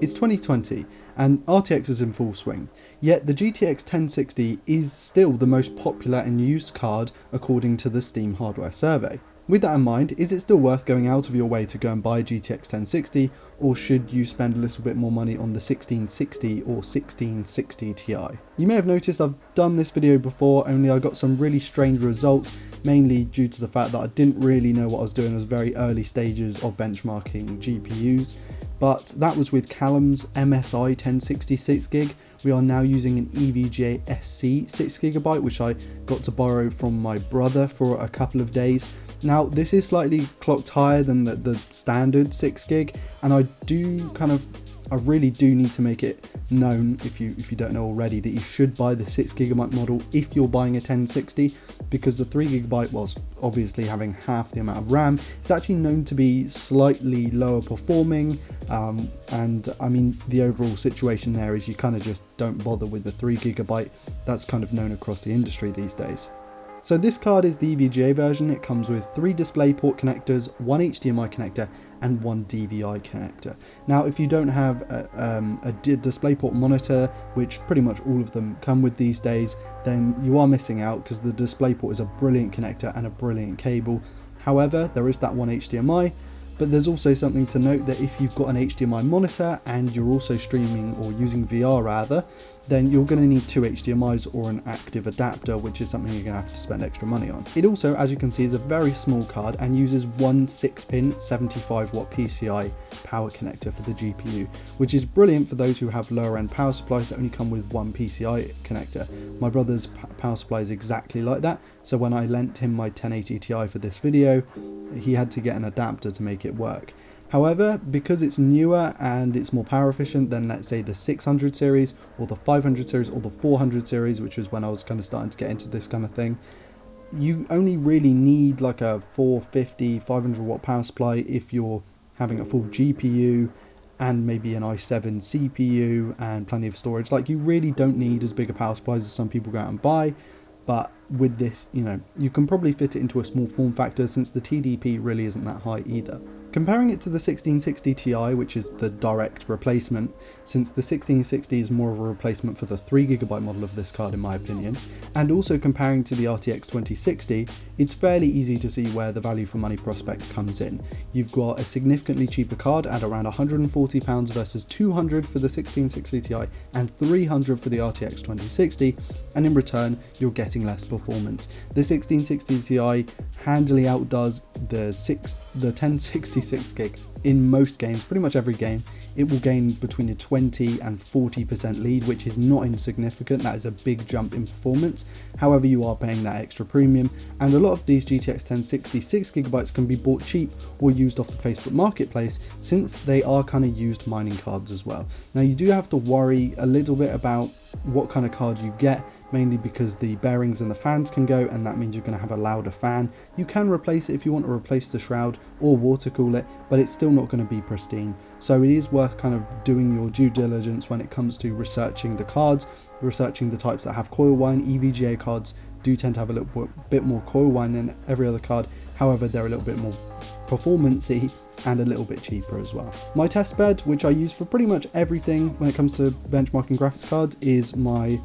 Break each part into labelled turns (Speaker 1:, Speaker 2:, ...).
Speaker 1: It's 2020 and RTX is in full swing, yet the GTX 1060 is still the most popular and used card according to the Steam hardware survey. With that in mind, is it still worth going out of your way to go and buy a GTX 1060, or should you spend a little bit more money on the 1660 or 1660 Ti? You may have noticed I've done this video before, only I got some really strange results, mainly due to the fact that I didn't really know what I was doing. It was very early stages of benchmarking GPUs. But that was with Callum's MSI 1066GB. We are now using an EVGA SC 6GB, which I got to borrow from my brother for a couple of days. Now, this is slightly clocked higher than the standard 6GB, and I really do need to make it known, if you don't know already, that you should buy the 6GB model if you're buying a 1060, because the 3GB, whilst obviously having half the amount of RAM, it's actually known to be slightly lower performing, and I mean the overall situation there is you kind of just don't bother with the 3GB. That's kind of known across the industry these days. So this card is the EVGA version. It comes with 3 DisplayPort connectors, 1 HDMI connector and 1 DVI connector. Now if you don't have a DisplayPort monitor, which pretty much all of them come with these days, then you are missing out, because the DisplayPort is a brilliant connector and a brilliant cable. However, there is that 1 HDMI, but there's also something to note that if you've got an HDMI monitor and you're also streaming or using VR rather, then you're going to need 2 HDMIs or an active adapter, which is something you're going to have to spend extra money on. It also, as you can see, is a very small card and uses one 6-pin 75-watt PCI power connector for the GPU, which is brilliant for those who have lower end power supplies that only come with one PCI connector. My brother's power supply is exactly like that, so when I lent him my 1080 Ti for this video, he had to get an adapter to make it work. However, because it's newer and it's more power efficient than, let's say, the 600 series or the 500 series or the 400 series, which was when I was kind of starting to get into this kind of thing, you only really need like a 450, 500 watt power supply if you're having a full GPU and maybe an i7 CPU and plenty of storage. Like, you really don't need as big a power supply as some people go out and buy. But with this, you can probably fit it into a small form factor, since the TDP really isn't that high either. Comparing it to the 1660 Ti, which is the direct replacement, since the 1660 is more of a replacement for the 3GB model of this card in my opinion, and also comparing to the RTX 2060, it's fairly easy to see where the value for money prospect comes in. You've got a significantly cheaper card at around £140 versus £200 for the 1660 Ti and £300 for the RTX 2060, and in return you're getting less performance. The 1660 Ti handily outdoes the 1066GB in most games. Pretty much every game it will gain between a 20 and 40% lead, which is not insignificant. That is a big jump in performance. However, you are paying that extra premium, and a lot of these GTX 1060 6GB can be bought cheap or used off the Facebook marketplace, since they are kind of used mining cards as well. Now you do have to worry a little bit about what kind of card you get, mainly because the bearings and the fans can go, and that means you're going to have a louder fan. You can replace it if you want to replace the shroud or water cool it, but it's still not going to be pristine. So it is worth kind of doing your due diligence when it comes to researching the cards, researching the types that have coil whine. EVGA cards do tend to have a little bit more coil whine than every other card. However, they're a little bit more performance-y and a little bit cheaper as well. My test bed, which I use for pretty much everything when it comes to benchmarking graphics cards, is my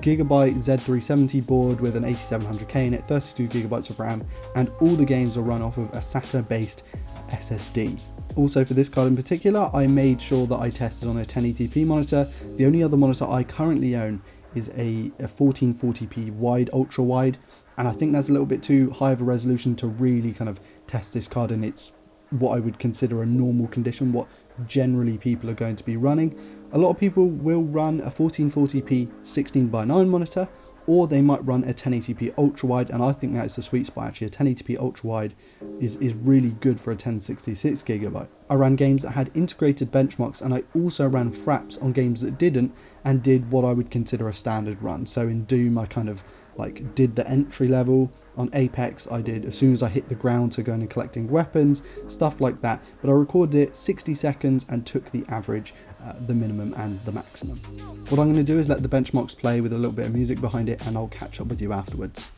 Speaker 1: Gigabyte Z370 board with an 8700K in it, 32GB of RAM, and all the games are run off of a SATA based SSD. Also for this card in particular, I made sure that I tested on a 1080p monitor. The only other monitor I currently own is a 1440p wide, ultra wide, and I think that's a little bit too high of a resolution to really kind of test this card in its what I would consider a normal condition, what generally people are going to be running. A lot of people will run a 1440p 16:9 monitor, or they might run a 1080p ultra wide, and I think that is the sweet spot actually. A 1080p ultra wide is really good for a 1066GB. I ran games that had integrated benchmarks, and I also ran fraps on games that didn't, and did what I would consider a standard run. So in Doom I kind of like did the entry level. On Apex I did as soon as I hit the ground, so going and collecting weapons, stuff like that. But I recorded it 60 seconds and took the average, the minimum and the maximum. What I'm going to do is let the benchmarks play with a little bit of music behind it, and I'll catch up with you afterwards.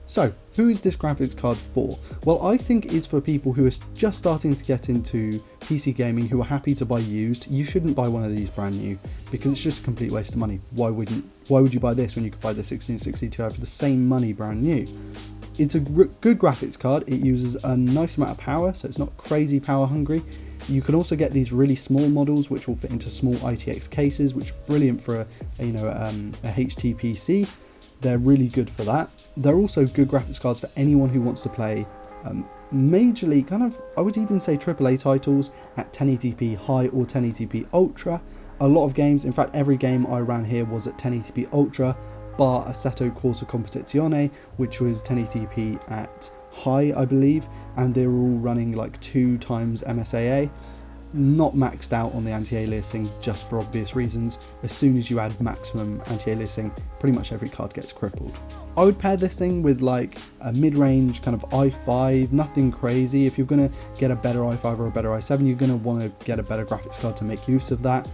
Speaker 1: So, who is this graphics card for? Well, I think it's for people who are just starting to get into PC gaming, who are happy to buy used. You shouldn't buy one of these brand new because it's just a complete waste of money. Why would you buy this when you could buy the 1660 Ti for the same money brand new? It's a good graphics card. It uses a nice amount of power, so it's not crazy power hungry. You can also get these really small models which will fit into small ITX cases, which are brilliant for a HT PC. They're really good for that. They're also good graphics cards for anyone who wants to play majorly kind of, I would even say AAA titles at 1080p high or 1080p ultra. A lot of games, in fact every game I ran here was at 1080p ultra, bar Assetto Corsa Competizione, which was 1080p at high I believe, and they were all running like 2 times MSAA. Not maxed out on the anti-aliasing just for obvious reasons. As soon as you add maximum anti-aliasing, pretty much every card gets crippled. I would pair this thing with like a mid-range kind of i5, nothing crazy. If you're going to get a better i5 or a better i7, you're going to want to get a better graphics card to make use of that.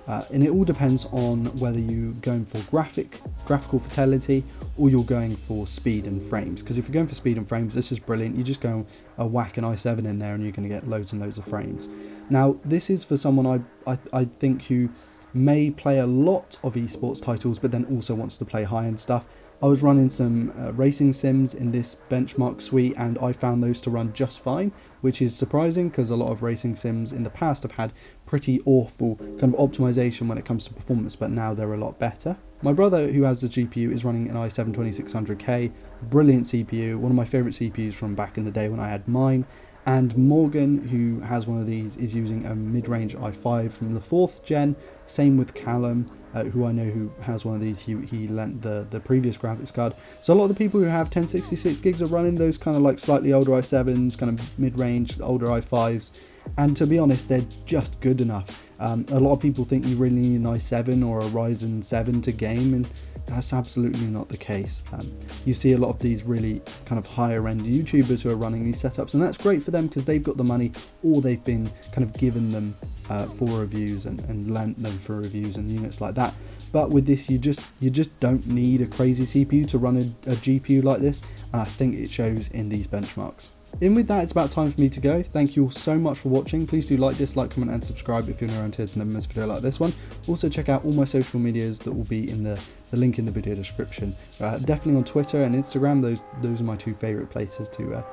Speaker 1: And it all depends on whether you're going for graphical fidelity or you're going for speed and frames. Because if you're going for speed and frames, this is brilliant. You just go whack an i7 in there and you're going to get loads and loads of frames. Now, this is for someone I think who may play a lot of esports titles, but then also wants to play high-end stuff. I was running some racing sims in this benchmark suite and I found those to run just fine, which is surprising because a lot of racing sims in the past have had pretty awful kind of optimization when it comes to performance, but now they're a lot better. My brother, who has the GPU, is running an i7 2600K, brilliant CPU, one of my favourite CPUs from back in the day when I had mine. And Morgan, who has one of these, is using a mid-range i5 from the 4th gen. Same with Callum, who I know who has one of these. He lent the previous graphics card. So a lot of the people who have 1066 gigs are running those kind of like slightly older i7s, kind of mid-range, older i5s. And to be honest, they're just good enough. A lot of people think you really need an i7 or a Ryzen 7 to game, and that's absolutely not the case. You see a lot of these really kind of higher end YouTubers who are running these setups, and that's great for them because they've got the money, or they've been kind of given them for reviews and lent them for reviews and units like that. But with this, you just don't need a crazy CPU to run a GPU like this, and I think it shows in these benchmarks. And with that, it's about time for me to go. Thank you all so much for watching. Please do like, dislike, comment and subscribe if you're new around here to never miss a video like this one. Also check out all my social medias that will be in the link in the video description. Definitely on Twitter and Instagram. Those are my 2 favourite places to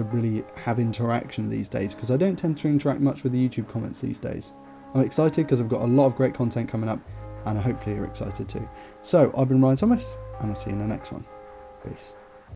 Speaker 1: really have interaction these days, because I don't tend to interact much with the YouTube comments these days. I'm excited because I've got a lot of great content coming up, and hopefully you're excited too. So I've been Ryan Thomas, and I'll see you in the next one. Peace.